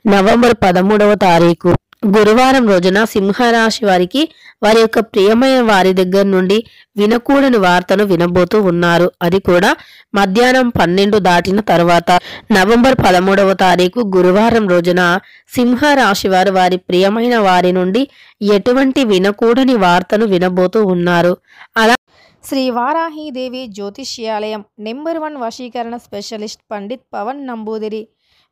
November 13వ తారీఖు గురువారం రోజున సింహరాశి వారికి వారి యొక్క ప్రియమైన వారి దగ్గర నుండి వినకూడని వార్తను వినబోతూ ఉన్నారు. అది కూడా మధ్యాహ్నం 12 దాటిన తర్వాత. నవంబర్ 13వ తారీఖు గురువారం రోజున సింహరాశి వారు వారి ప్రియమైన వారి నుండి ఎటువంటి వినకూడని వార్తను వినబోతూ ఉన్నారు. అలా శ్రీ వారాహీదేవి జ్యోతిష్యాలయం నెంబర్ 1 వశీకరణ స్పెషలిస్ట్ పండిత్ పవన్ నంబూదిరి.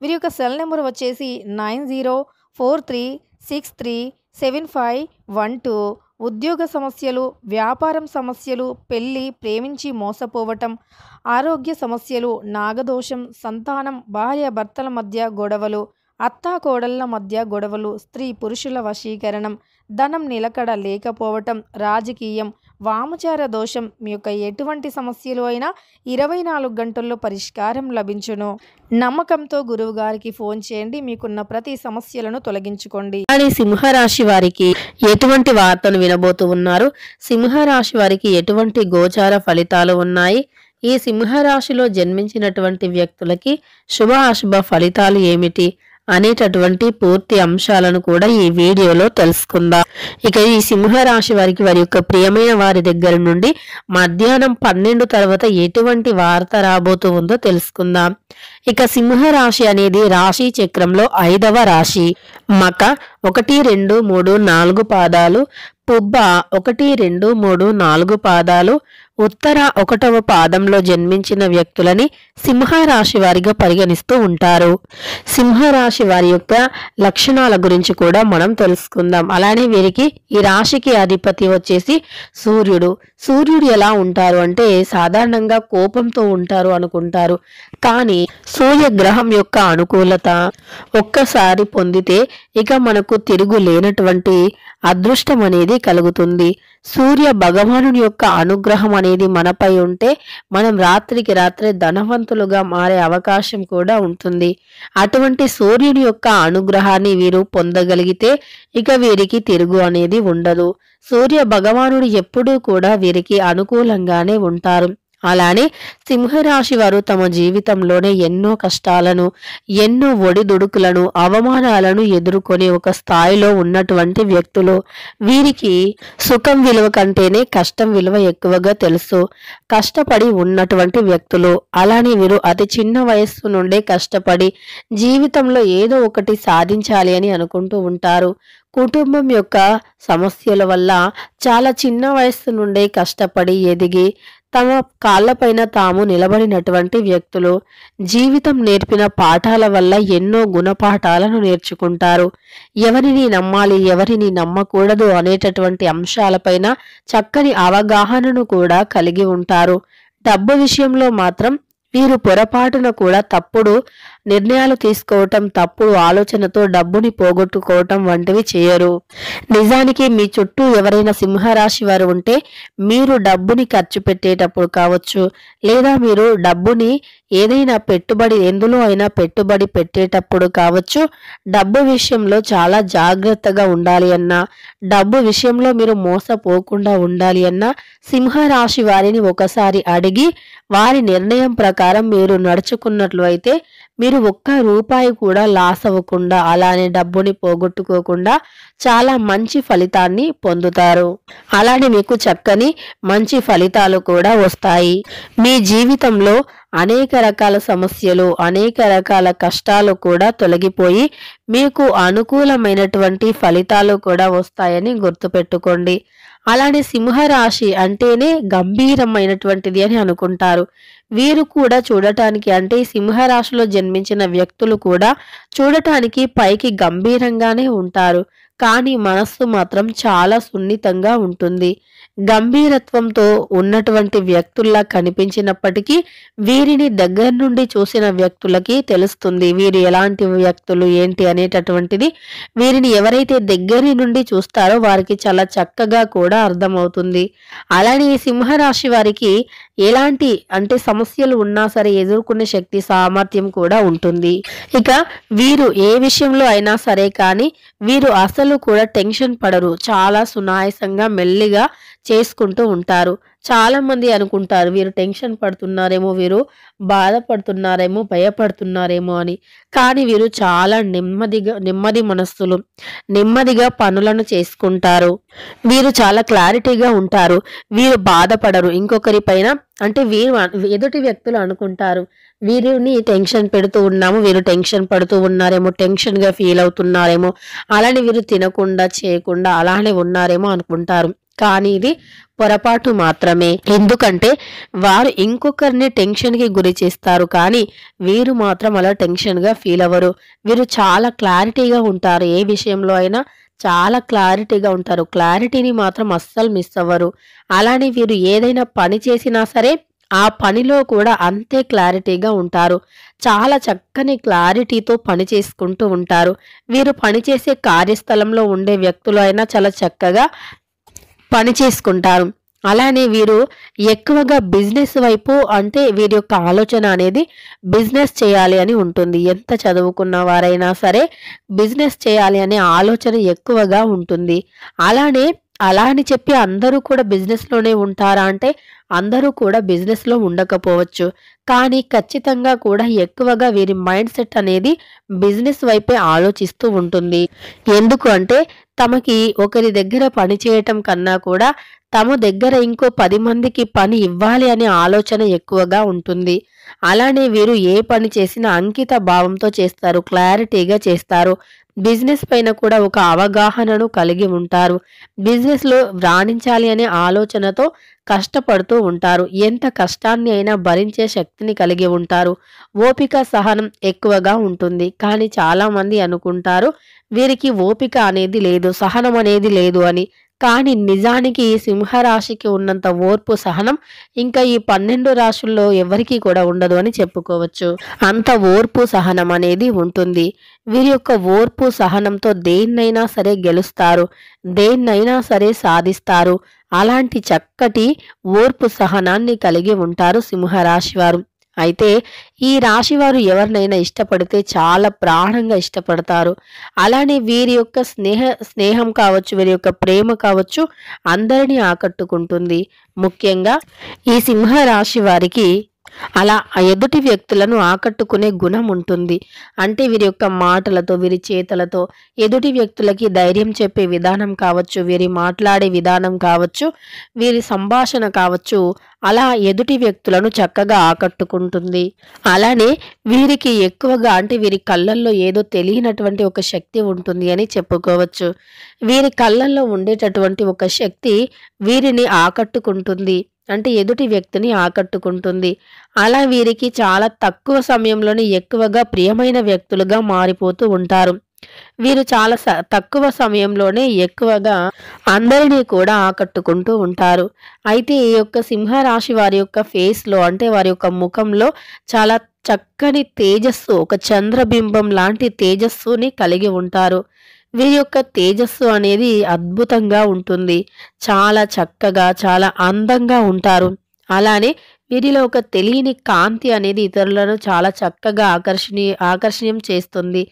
వీరి యొక్క సెల్ నెంబర్ వచ్చేసి 9043637512. ఉద్యోగ సమస్యలు, వ్యాపారం సమస్యలు, పెళ్లి, ప్రేమించి మోసపోవటం, ఆరోగ్య సమస్యలు, నాగదోషం, సంతానం, భార్య భర్తల మధ్య గొడవలు, అత్తా కోడళ్ల మధ్య గొడవలు, స్త్రీ పురుషుల వశీకరణం, ధనం నిలకడ లేకపోవటం, రాజకీయం, వామచార దోషం, మీ యొక్క ఎటువంటి సమస్యలు అయినా 24 గంటల్లో పరిష్కారం లభించును. నమ్మకంతో గురువు గారికి ఫోన్ చేయండి, మీకున్న ప్రతి సమస్యలను తొలగించుకోండి. కానీ సింహరాశి వారికి ఎటువంటి వార్తను వినబోతూ ఉన్నారు, సింహరాశి వారికి ఎటువంటి గోచార ఫలితాలు ఉన్నాయి, ఈ సింహరాశిలో జన్మించినటువంటి వ్యక్తులకి శుభ అశుభ ఫలితాలు ఏమిటి అనేటటువంటి పూర్తి అంశాలను కూడా ఈ వీడియోలో తెలుసుకుందాం. ఇక ఈ సింహరాశి వారికి వారి యొక్క ప్రియమైన వారి దగ్గర నుండి మధ్యాహ్నం 12 తర్వాత ఎటువంటి వార్త రాబోతూ ఉందో తెలుసుకుందాం. ఇక సింహరాశి అనేది రాశి చక్రంలో 5వ రాశి. మక 1, 2, 3, 4 పాదాలు, పుబ్బ 1, 2, 3, 4 పాదాలు, ఉత్తర 1వ పాదంలో జన్మించిన వ్యక్తులని సింహరాశి వారిగా పరిగణిస్తూ ఉంటారు. సింహరాశి వారి యొక్క లక్షణాల గురించి కూడా మనం తెలుసుకుందాం. అలానే వీరికి ఈ రాశికి అధిపతి వచ్చేసి సూర్యుడు. సూర్యుడు ఎలా ఉంటారు అంటే సాధారణంగా కోపంతో ఉంటారు అనుకుంటారు, కానీ సూర్యగ్రహం యొక్క అనుకూలత ఒక్కసారి పొందితే ఇక మనకు తిరుగు లేనటువంటి అదృష్టం అనేది కలుగుతుంది. సూర్య భగవానుని యొక్క అనుగ్రహం అనేది మనపై ఉంటే మనం రాత్రికి రాత్రే ధనవంతులుగా మారే అవకాశం కూడా ఉంటుంది. అటువంటి సూర్యుని యొక్క అనుగ్రహాన్ని వీరు పొందగలిగితే ఇక వీరికి తిరుగు అనేది ఉండదు. సూర్య భగవానుడు ఎప్పుడూ కూడా వీరికి అనుకూలంగానే ఉంటారు. అలానే సింహరాశి వారు తమ జీవితంలోనే ఎన్నో కష్టాలను, ఎన్నో ఒడిదుడుకులను, అవమానాలను ఎదుర్కొని ఒక స్థాయిలో ఉన్నటువంటి వ్యక్తులు. వీరికి సుఖం విలువ కంటేనే కష్టం విలువ ఎక్కువగా తెలుసు. కష్టపడి ఉన్నటువంటి వ్యక్తులు. అలానే వీరు అతి చిన్న వయస్సు నుండే కష్టపడి జీవితంలో ఏదో ఒకటి సాధించాలి అని అనుకుంటూ ఉంటారు. కుటుంబం యొక్క సమస్యల వల్ల చాలా చిన్న వయస్సు నుండే కష్టపడి ఎదిగి తమ కాళ్ళపైన తాము నిలబడినటువంటి వ్యక్తులు. జీవితం నేర్పిన పాఠాల వల్ల ఎన్నో గుణపాఠాలను నేర్చుకుంటారు. ఎవరిని నమ్మాలి, ఎవరిని నమ్మకూడదు అనేటటువంటి అంశాలపైన చక్కని అవగాహనను కూడా కలిగి ఉంటారు. డబ్బు విషయంలో మాత్రం వీరు పొరపాటున కూడా తప్పుడు నిర్ణయాలు తీసుకోవటం, తప్పుడు ఆలోచనతో డబ్బుని పోగొట్టుకోవటం వంటివి చేయరు. నిజానికి మీ చుట్టూ ఎవరైనా సింహరాశి వారు ఉంటే మీరు డబ్బుని ఖర్చు పెట్టేటప్పుడు కావచ్చు, లేదా మీరు డబ్బుని ఏదైనా పెట్టుబడి ఎందులో అయినా పెట్టుబడి పెట్టేటప్పుడు కావచ్చు, డబ్బు విషయంలో చాలా జాగ్రత్తగా ఉండాలి అన్నా, డబ్బు విషయంలో మీరు మోసపోకుండా ఉండాలి అన్నా సింహరాశి వారిని ఒకసారి అడిగి వారి నిర్ణయం ప్రకారం మీరు నడుచుకున్నట్లు అయితే మీరు ఒక్క రూపాయి కూడా లాస్ అవ్వకుండా, అలానే డబ్బుని పోగొట్టుకోకుండా చాలా మంచి ఫలితాన్ని పొందుతారు. అలానే మీకు చక్కని మంచి ఫలితాలు కూడా వస్తాయి. మీ జీవితంలో అనేక రకాల సమస్యలు, అనేక రకాల కష్టాలు కూడా తొలగిపోయి మీకు అనుకూలమైనటువంటి ఫలితాలు కూడా వస్తాయని గుర్తుపెట్టుకోండి. అలానే సింహరాశి అంటేనే గంభీరమైనటువంటిది అని అనుకుంటారు. వీరు కూడా చూడటానికి, అంటే సింహరాశిలో జన్మించిన వ్యక్తులు కూడా చూడటానికి పైకి గంభీరంగానే ఉంటారు, కానీ మనస్సు మాత్రం చాలా సున్నితంగా ఉంటుంది. గంభీరత్వంతో ఉన్నటువంటి వ్యక్తుల్లా కనిపించినప్పటికీ వీరిని దగ్గర నుండి చూసిన వ్యక్తులకి తెలుస్తుంది వీరు ఎలాంటి వ్యక్తులు ఏంటి అనేటటువంటిది. వీరిని ఎవరైతే దగ్గరి నుండి చూస్తారో వారికి చాలా చక్కగా కూడా అర్థమవుతుంది. అలానే సింహరాశి వారికి ఎలాంటి అంటే సమస్యలు ఉన్నా సరే ఎదుర్కొనే శక్తి, సామర్థ్యం కూడా ఉంటుంది. ఇక వీరు ఏ విషయంలో అయినా సరే కానీ వీరు అసలు కూడా టెన్షన్ పడరు. చాలా సునాయాసంగా మెల్లిగా చేసుకుంటూ ఉంటారు. చాలా మంది అనుకుంటారు వీరు టెన్షన్ పడుతున్నారేమో, వీరు బాధపడుతున్నారేమో, భయపడుతున్నారేమో అని. కానీ వీరు చాలా నెమ్మది మనస్సులు. నెమ్మదిగా పనులను చేసుకుంటారు. వీరు చాలా క్లారిటీగా ఉంటారు. వీరు బాధపడరు ఇంకొకరి పైన. అంటే ఎదుటి వ్యక్తులు అనుకుంటారు వీరిని టెన్షన్ పెడుతూ ఉన్నాము, వీరు టెన్షన్ పడుతూ ఉన్నారేమో, టెన్షన్‌గా ఫీల్ అవుతున్నారేమో, అలానే వీరు తినకుండా, చేయకుండా అలానే ఉన్నారేమో అనుకుంటారు. కానీ ఇది పొరపాటు మాత్రమే. ఎందుకంటే వారు ఇంకొకరిని టెన్షన్‌కి గురి చేస్తారు. కానీ వీరు మాత్రం అలా టెన్షన్‌గా ఫీల్ అవ్వరు. వీరు చాలా క్లారిటీగా ఉంటారు. ఏ విషయంలో అయినా చాలా క్లారిటీగా ఉంటారు. క్లారిటీని మాత్రం అస్సలు మిస్ అవ్వరు. అలానే వీరు ఏదైనా పని చేసినా సరే ఆ పనిలో కూడా అంతే క్లారిటీగా ఉంటారు. చాలా చక్కని క్లారిటీతో పని చేసుకుంటూ ఉంటారు. వీరు పనిచేసే కార్యస్థలంలో ఉండే వ్యక్తులు అయినా చాలా చక్కగా పని చేసుకుంటారు. అలానే వీరు ఎక్కువగా బిజినెస్ వైపు, అంటే వీరి యొక్క ఆలోచన అనేది బిజినెస్ చేయాలి అని ఉంటుంది. ఎంత చదువుకున్న వారైనా సరే బిజినెస్ చేయాలి అనే ఆలోచన ఎక్కువగా ఉంటుంది. అలా అని చెప్పి అందరూ కూడా బిజినెస్‌లోనే ఉంటారా అంటే అందరూ కూడా బిజినెస్‌లో ఉండకపోవచ్చు. కానీ ఖచ్చితంగా కూడా ఎక్కువగా వీరి మైండ్ సెట్ అనేది బిజినెస్ వైపే ఆలోచిస్తూ ఉంటుంది. ఎందుకు అంటే తమకి ఒకరి దగ్గర పని చేయటం కన్నా కూడా తమ దగ్గర ఇంకో 10 మందికి పని ఇవ్వాలి అనే ఆలోచన ఎక్కువగా ఉంటుంది. అలానే వీరు ఏ పని చేసినా అంకిత భావంతో చేస్తారు. క్లారిటీగా చేస్తారు. బిజినెస్ పైన కూడా ఒక అవగాహనను కలిగి ఉంటారు. బిజినెస్‌లో రాణించాలి అనే ఆలోచనతో కష్టపడుతూ ఉంటారు. ఎంత కష్టాన్ని అయినా భరించే శక్తిని కలిగి ఉంటారు. ఓపిక, సహనం ఎక్కువగా ఉంటుంది. కానీ చాలామంది అనుకుంటారు వీరికి ఓపిక అనేది లేదు, సహనం అనేది లేదు అని. కానీ నిజానికి ఈ సింహరాశికి ఉన్నంత ఓర్పు, సహనం ఇంకా ఈ 12 రాశుల్లో ఎవరికీ కూడా ఉండదు అని చెప్పుకోవచ్చు. అంత ఓర్పు, సహనం అనేది ఉంటుంది. వీరి యొక్క ఓర్పు, సహనంతో దేన్నైనా సరే గెలుస్తారు. దేన్నైనా సరే సాధిస్తారు. అలాంటి చక్కటి ఓర్పు, సహనాన్ని కలిగి ఉంటారు సింహరాశి వారు. అయితే ఈ రాశివారు ఎవరినైనా ఇష్టపడితే చాలా ప్రాణంగా ఇష్టపడతారు. అలానే వీరి యొక్క స్నేహం కావచ్చు, వీరి యొక్క ప్రేమ కావచ్చు అందరినీ ఆకట్టుకుంటుంది. ముఖ్యంగా ఈ సింహరాశి వారికి అలా ఎదుటి వ్యక్తులను ఆకట్టుకునే గుణం ఉంటుంది. అంటే వీరి యొక్క మాటలతో, వీరి చేతలతో ఎదుటి వ్యక్తులకి ధైర్యం చెప్పే విధానం కావచ్చు, వీరి మాట్లాడే విధానం కావచ్చు, వీరి సంభాషణ కావచ్చు, అలా ఎదుటి వ్యక్తులను చక్కగా ఆకట్టుకుంటుంది. అలానే వీరికి ఎక్కువగా, అంటే వీరి కళ్ళల్లో ఏదో తెలియనటువంటి ఒక శక్తి ఉంటుంది అని చెప్పుకోవచ్చు. వీరి కళ్ళల్లో ఉండేటటువంటి ఒక శక్తి వీరిని ఆకట్టుకుంటుంది. అంటే ఎదుటి వ్యక్తిని ఆకట్టుకుంటుంది. అలా వీరికి చాలా తక్కువ సమయంలోనే ఎక్కువగా ప్రియమైన వ్యక్తులుగా మారిపోతూ ఉంటారు. వీరు చాలా తక్కువ సమయంలోనే ఎక్కువగా అందరినీ కూడా ఆకట్టుకుంటూ ఉంటారు. అయితే ఈ యొక్క సింహరాశి వారి యొక్క ఫేస్‌లో, అంటే వారి యొక్క ముఖంలో చాలా చక్కని తేజస్సు, ఒక చంద్రబింబం లాంటి తేజస్సుని కలిగి ఉంటారు. వీరి యొక్క తేజస్సు అనేది అద్భుతంగా ఉంటుంది. చాలా చక్కగా, చాలా అందంగా ఉంటారు. అలానే వీరిలో ఒక తెలియని కాంతి అనేది ఇతరులను చాలా చక్కగా ఆకర్షణీయం చేస్తుంది.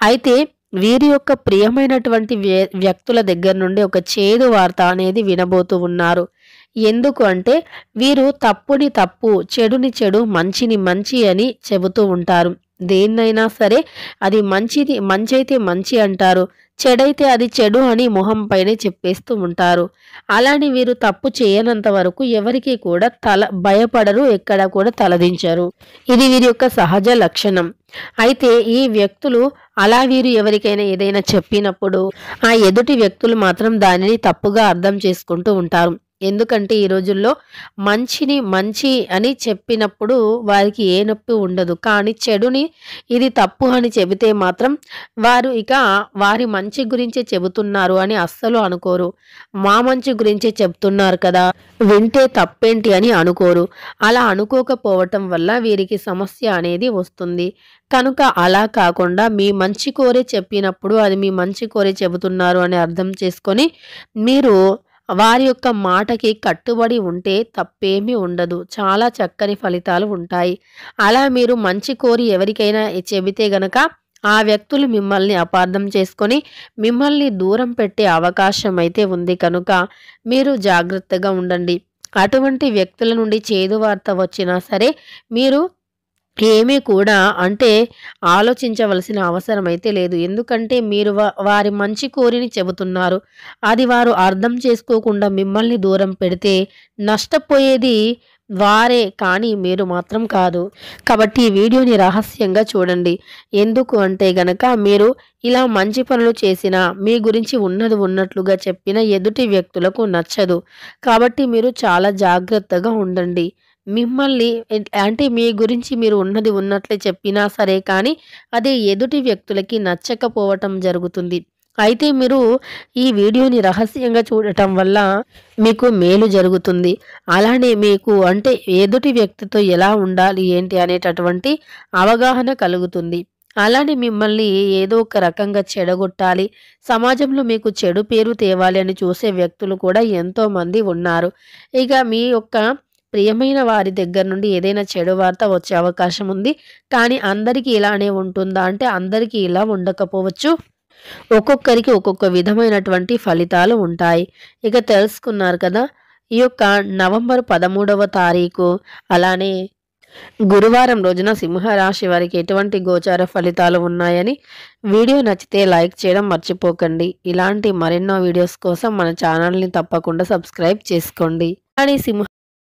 అయితే వీరి యొక్క ప్రియమైనటువంటి వ్యక్తుల దగ్గర నుండి ఒక చేదు వార్త అనేది వినబోతూ ఉన్నారు. ఎందుకు అంటే వీరు తప్పుని తప్పు, చెడుని చెడు, మంచిని మంచి అని చెబుతూ ఉంటారు. దేన్నైనా సరే అది మంచైతే మంచి అంటారు, చెడైతే అది చెడు అని మొహం పైనే చెప్పేస్తూ ఉంటారు. అలానే వీరు తప్పు చేయనంత వరకు ఎవరికి కూడా భయపడరు, ఎక్కడ కూడా తలదించరు. ఇది వీరి యొక్క సహజ లక్షణం. అయితే ఈ వ్యక్తులు అలా వీరు ఎవరికైనా ఏదైనా చెప్పినప్పుడు ఆ ఎదుటి వ్యక్తులు మాత్రం దానిని తప్పుగా అర్థం చేసుకుంటూ ఉంటారు. ఎందుకంటే ఈ రోజుల్లో మంచిని మంచి అని చెప్పినప్పుడు వారికి ఏ నొప్పి ఉండదు. కానీ చెడుని ఇది తప్పు అని చెబితే మాత్రం వారు ఇక వారి మంచి గురించే చెబుతున్నారు అని అస్సలు అనుకోరు. మా మంచి గురించే చెప్తున్నారు కదా, వింటే తప్పేంటి అని అనుకోరు. అలా అనుకోకపోవటం వల్ల వీరికి సమస్య అనేది వస్తుంది. కనుక అలా కాకుండా మీ మంచి కోరే చెప్పినప్పుడు అది మీ మంచి కోరే చెబుతున్నారు అని అర్థం చేసుకొని మీరు వారి యొక్క మాటకి కట్టుబడి ఉంటే తప్పేమీ ఉండదు. చాలా చక్కని ఫలితాలు ఉంటాయి. అలా మీరు మంచి కోరి ఎవరికైనా చెబితే గనక ఆ వ్యక్తులు మిమ్మల్ని అపార్థం చేసుకొని మిమ్మల్ని దూరం పెట్టే అవకాశం అయితే ఉంది. కనుక మీరు జాగ్రత్తగా ఉండండి. అటువంటి వ్యక్తుల నుండి చేదు వార్త వచ్చినా సరే మీరు ఏమీ కూడా అంటే ఆలోచించవలసిన అవసరం అయితే లేదు. ఎందుకంటే మీరు వారి మంచి కోరిని చెబుతున్నారు. అది వారు అర్థం చేసుకోకుండా మిమ్మల్ని దూరం పెడితే నష్టపోయేది వారే, కానీ మీరు మాత్రం కాదు. కాబట్టి ఈ వీడియోని రహస్యంగా చూడండి. ఎందుకు అంటే గనక మీరు ఇలా మంచి పనులు చేసినా, మీ గురించి ఉన్నది ఉన్నట్లుగా చెప్పిన ఎదుటి వ్యక్తులకు నచ్చదు. కాబట్టి మీరు చాలా జాగ్రత్తగా ఉండండి. మిమ్మల్ని అంటే మీ గురించి మీరు ఉన్నది ఉన్నట్లే చెప్పినా సరే కానీ అది ఎదుటి వ్యక్తులకి నచ్చకపోవటం జరుగుతుంది. అయితే మీరు ఈ వీడియోని రహస్యంగా చూడటం వల్ల మీకు మేలు జరుగుతుంది. అలానే మీకు అంటే ఎదుటి వ్యక్తితో ఎలా ఉండాలి ఏంటి అనేటటువంటి అవగాహన కలుగుతుంది. అలానే మిమ్మల్ని ఏదో ఒక రకంగా చెడగొట్టాలి, సమాజంలో మీకు చెడు పేరు తేవాలి అని చూసే వ్యక్తులు కూడా ఎంతోమంది ఉన్నారు. ఇక మీ యొక్క ప్రియమైన వారి దగ్గర నుండి ఏదైనా చెడు వార్త వచ్చే అవకాశం ఉంది. కానీ అందరికీ ఇలానే ఉంటుందా అంటే అందరికీ ఇలా ఉండకపోవచ్చు. ఒక్కొక్కరికి ఒక్కొక్క విధమైనటువంటి ఫలితాలు ఉంటాయి. ఇక తెలుసుకున్నారు కదా. ఈ యొక్క నవంబర్ 13వ తారీఖు అలానే గురువారం రోజున సింహరాశి వారికి ఎటువంటి గోచార ఫలితాలు ఉన్నాయని. వీడియో నచ్చితే లైక్ చేయడం మర్చిపోకండి. ఇలాంటి మరెన్నో వీడియోస్ కోసం మన ఛానల్ని తప్పకుండా సబ్స్క్రైబ్ చేసుకోండి. కానీ